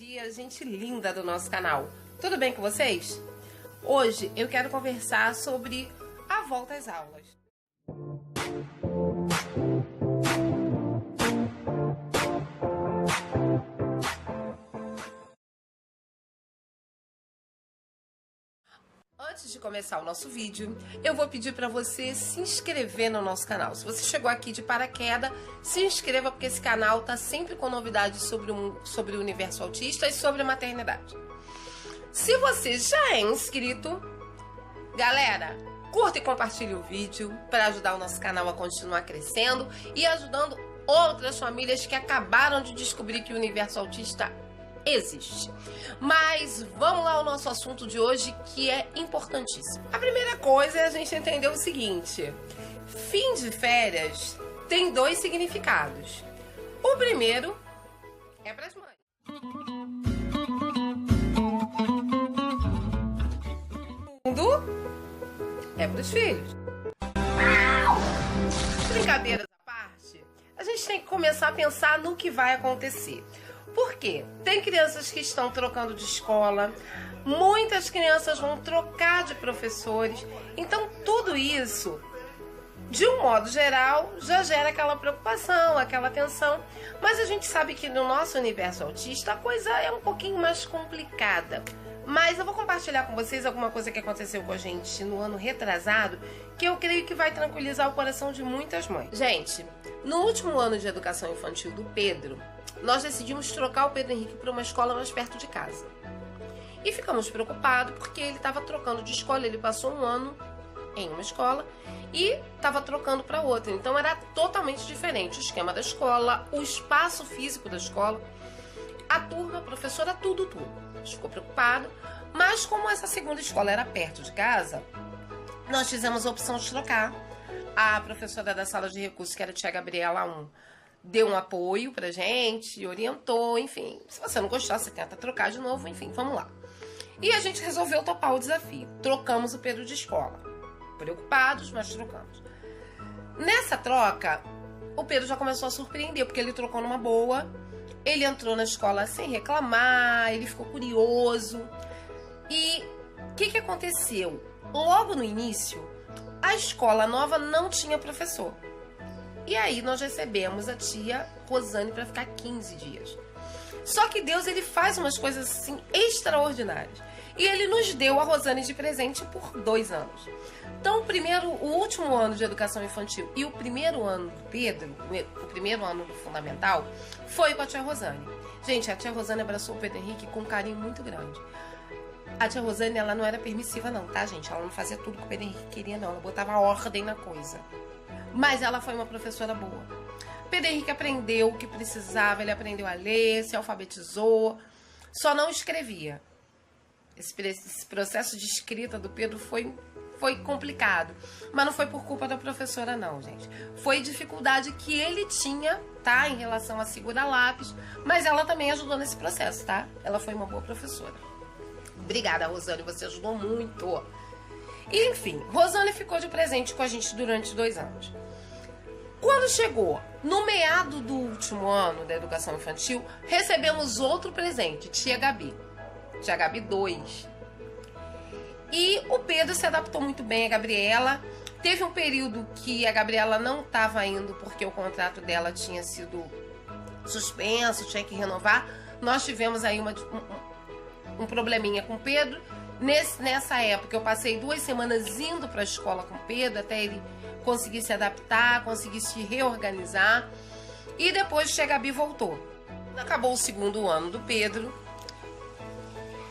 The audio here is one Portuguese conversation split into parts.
dia, gente linda do nosso canal. Tudo bem com vocês? Hoje eu quero conversar sobre a volta às aulas. Antes de começar o nosso vídeo, eu vou pedir para você se inscrever no nosso canal. Se você chegou aqui de paraquedas, se inscreva, porque esse canal tá sempre com novidades sobre o universo autista e sobre a maternidade. Se você já é inscrito, galera, curta e compartilhe o vídeo para ajudar o nosso canal a continuar crescendo e ajudando outras famílias que acabaram de descobrir que o universo autista existe. Mas vamos lá ao nosso assunto de hoje, que é importantíssimo. A primeira coisa é a gente entender o seguinte: fim de férias tem dois significados. O primeiro é para as mães. O segundo é para os filhos. Brincadeiras à parte, a gente tem que começar a pensar no que vai acontecer. Por quê? Tem crianças que estão trocando de escola, muitas crianças vão trocar de professores, então tudo isso, de um modo geral, já gera aquela preocupação, aquela tensão, mas a gente sabe que no nosso universo autista a coisa é um pouquinho mais complicada. Mas eu vou compartilhar com vocês alguma coisa que aconteceu com a gente no ano retrasado, que eu creio que vai tranquilizar o coração de muitas mães. Gente, no último ano de educação infantil do Pedro, nós decidimos trocar o Pedro Henrique para uma escola mais perto de casa. E ficamos preocupados porque ele estava trocando de escola, ele passou um ano em uma escola e estava trocando para outra. Então era totalmente diferente o esquema da escola, o espaço físico da escola, a turma, a professora, tudo. A gente ficou preocupado, mas como essa segunda escola era perto de casa, nós fizemos a opção de trocar. A professora da sala de recursos, que era a tia Gabriela deu um apoio pra gente, orientou, enfim. Se você não gostar, você tenta trocar de novo, enfim, vamos lá. E a gente resolveu topar o desafio. Trocamos o Pedro de escola. Preocupados, mas trocamos. Nessa troca, o Pedro já começou a surpreender, porque ele trocou numa boa. Ele entrou na escola sem reclamar, ele ficou curioso. E o que aconteceu? Logo no início, a escola nova não tinha professor. E aí nós recebemos a tia Rosane para ficar 15 dias. Só que Deus, ele faz umas coisas assim extraordinárias. E ele nos deu a Rosane de presente por 2 anos. Então o último ano de educação infantil e o primeiro ano do Pedro, o primeiro ano do fundamental, foi com a tia Rosane. Gente, a tia Rosane abraçou o Pedro Henrique com um carinho muito grande. A tia Rosane, ela não era permissiva não, tá, gente? Ela não fazia tudo que o Pedro Henrique queria, não. Ela botava ordem na coisa. Mas ela foi uma professora boa. Pedro Henrique aprendeu o que precisava, ele aprendeu a ler, se alfabetizou, só não escrevia. Esse processo de escrita do Pedro foi complicado, mas não foi por culpa da professora não, gente. Foi dificuldade que ele tinha, tá, em relação a segurar lápis, mas ela também ajudou nesse processo, tá? Ela foi uma boa professora. Obrigada, Rosane, você ajudou muito. E, enfim, Rosane ficou de presente com a gente durante 2 anos. Quando chegou no meado do último ano da educação infantil, recebemos outro presente, tia Gabi. Tia Gabi 2. E o Pedro se adaptou muito bem a Gabriela. Teve um período que a Gabriela não estava indo porque o contrato dela tinha sido suspenso, tinha que renovar. Nós tivemos aí um probleminha com o Pedro. Nessa época eu passei 2 semanas indo para a escola com o Pedro, até ele conseguir se adaptar, conseguir se reorganizar. E depois tia Gabi voltou. Acabou o segundo ano do Pedro.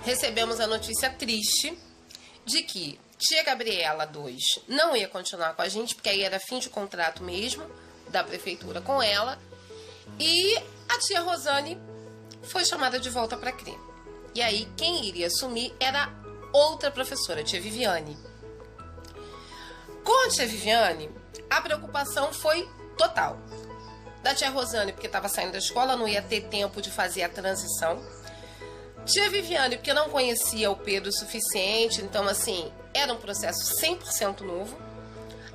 Recebemos a notícia triste de que tia Gabriela 2 não ia continuar com a gente, porque aí era fim de contrato mesmo, da prefeitura com ela. E a tia Rosane foi chamada de volta para a CRE. E aí quem iria assumir era outra professora, a tia Viviane. Com a tia Viviane, a preocupação foi total. Da tia Rosane, porque estava saindo da escola, não ia ter tempo de fazer a transição. Tia Viviane, porque não conhecia o Pedro o suficiente, então assim, era um processo 100% novo.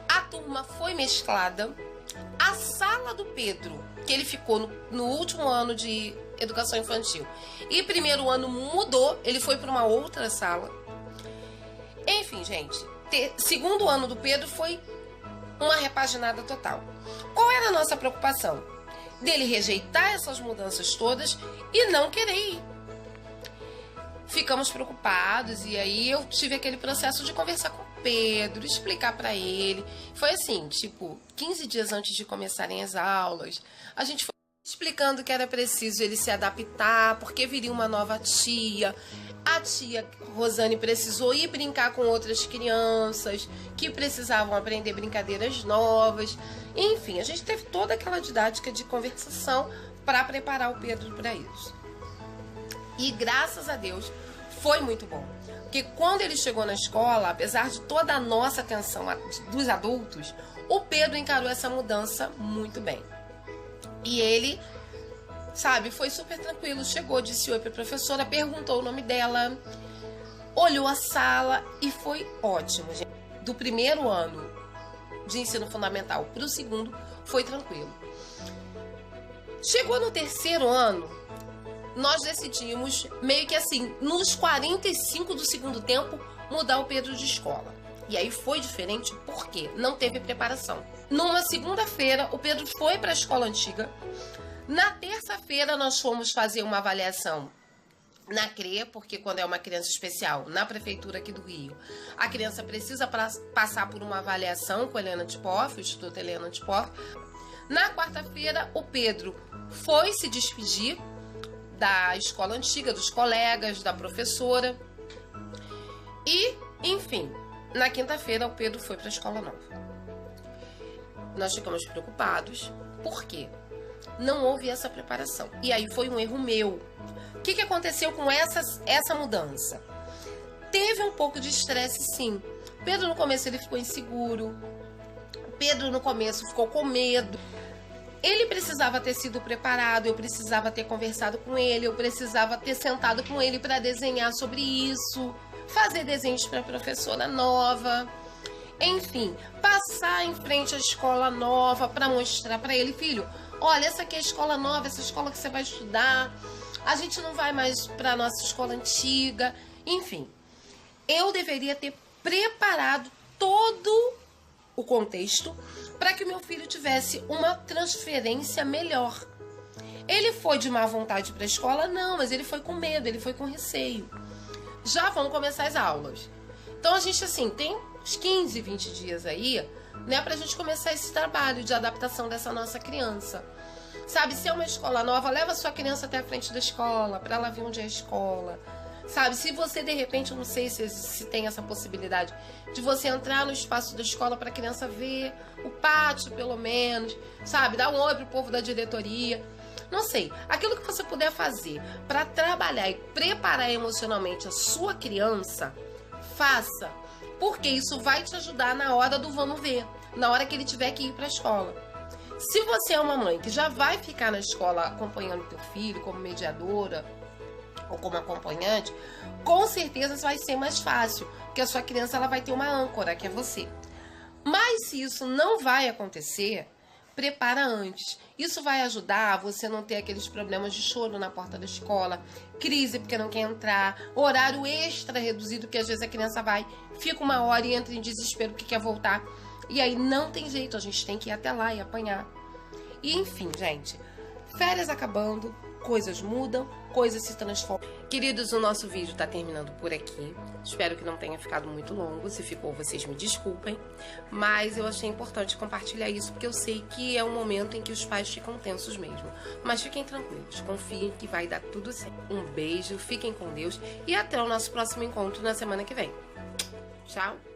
A turma foi mesclada. A sala do Pedro, que ele ficou no último ano de educação infantil. E primeiro ano mudou, ele foi para uma outra sala. Enfim, gente, segundo ano do Pedro foi uma repaginada total. Qual era a nossa preocupação? Dele rejeitar essas mudanças todas e não querer ir. Ficamos preocupados e aí eu tive aquele processo de conversar com o Pedro, explicar para ele. Foi assim, tipo, 15 dias antes de começarem as aulas, a gente foi explicando que era preciso ele se adaptar, porque viria uma nova tia. A tia Rosane precisou ir brincar com outras crianças que precisavam aprender brincadeiras novas. Enfim, a gente teve toda aquela didática de conversação para preparar o Pedro para isso. E graças a Deus foi muito bom. Porque quando ele chegou na escola, apesar de toda a nossa atenção dos adultos, o Pedro encarou essa mudança muito bem. E ele, sabe, foi super tranquilo. Chegou, disse oi para a professora, perguntou o nome dela, olhou a sala e foi ótimo, gente. Do primeiro ano de ensino fundamental para o segundo, foi tranquilo. Chegou no terceiro ano, nós decidimos, meio que assim, nos 45 do segundo tempo, mudar o Pedro de escola. E aí foi diferente porque não teve preparação. Numa segunda-feira, o Pedro foi para a escola antiga. Na terça-feira, nós fomos fazer uma avaliação na CRE, porque quando é uma criança especial, na prefeitura aqui do Rio, a criança precisa passar por uma avaliação com a Helena Tipoff, o Instituto Helena Tipoff. Na quarta-feira, o Pedro foi se despedir da escola antiga, dos colegas, da professora. E, enfim, na quinta-feira, o Pedro foi para a escola nova. Nós ficamos preocupados. Por quê? Não houve essa preparação. E aí foi um erro meu. O que aconteceu com essa mudança? Teve um pouco de estresse, sim. Pedro, no começo, ele ficou inseguro. Pedro, no começo, ficou com medo. Ele precisava ter sido preparado, eu precisava ter conversado com ele, eu precisava ter sentado com ele para desenhar sobre isso, fazer desenhos para a professora nova. Enfim, passar em frente à escola nova para mostrar para ele, filho, olha, essa aqui é a escola nova, essa escola que você vai estudar. A gente não vai mais para a nossa escola antiga. Enfim, eu deveria ter preparado todo o contexto para que o meu filho tivesse uma transferência melhor. Ele foi de má vontade para a escola? Não, mas ele foi com medo, ele foi com receio. Já vão começar as aulas. Então a gente, assim, tem uns 15, 20 dias aí, né, pra gente começar esse trabalho de adaptação dessa nossa criança. Sabe, se é uma escola nova, leva a sua criança até a frente da escola, para ela ver onde é a escola. Sabe, se você de repente, eu não sei se tem essa possibilidade de você entrar no espaço da escola para a criança ver o pátio, pelo menos, sabe, dar um oi pro povo da diretoria. Não sei, aquilo que você puder fazer para trabalhar e preparar emocionalmente a sua criança, faça, porque isso vai te ajudar na hora do vamos ver, na hora que ele tiver que ir para a escola. Se você é uma mãe que já vai ficar na escola acompanhando teu filho como mediadora ou como acompanhante, com certeza vai ser mais fácil, porque a sua criança ela vai ter uma âncora, que é você. Mas se isso não vai acontecer, prepara antes. Isso vai ajudar você não ter aqueles problemas de choro na porta da escola, crise porque não quer entrar, horário extra reduzido, que às vezes a criança vai, fica uma hora e entra em desespero porque quer voltar. E aí não tem jeito, a gente tem que ir até lá e apanhar. E enfim, gente, férias acabando, coisas mudam, coisas se transformam. Queridos, o nosso vídeo está terminando por aqui. Espero que não tenha ficado muito longo. Se ficou, vocês me desculpem. Mas eu achei importante compartilhar isso, porque eu sei que é um momento em que os pais ficam tensos mesmo. Mas fiquem tranquilos, confiem que vai dar tudo certo. Um beijo, fiquem com Deus e até o nosso próximo encontro na semana que vem. Tchau!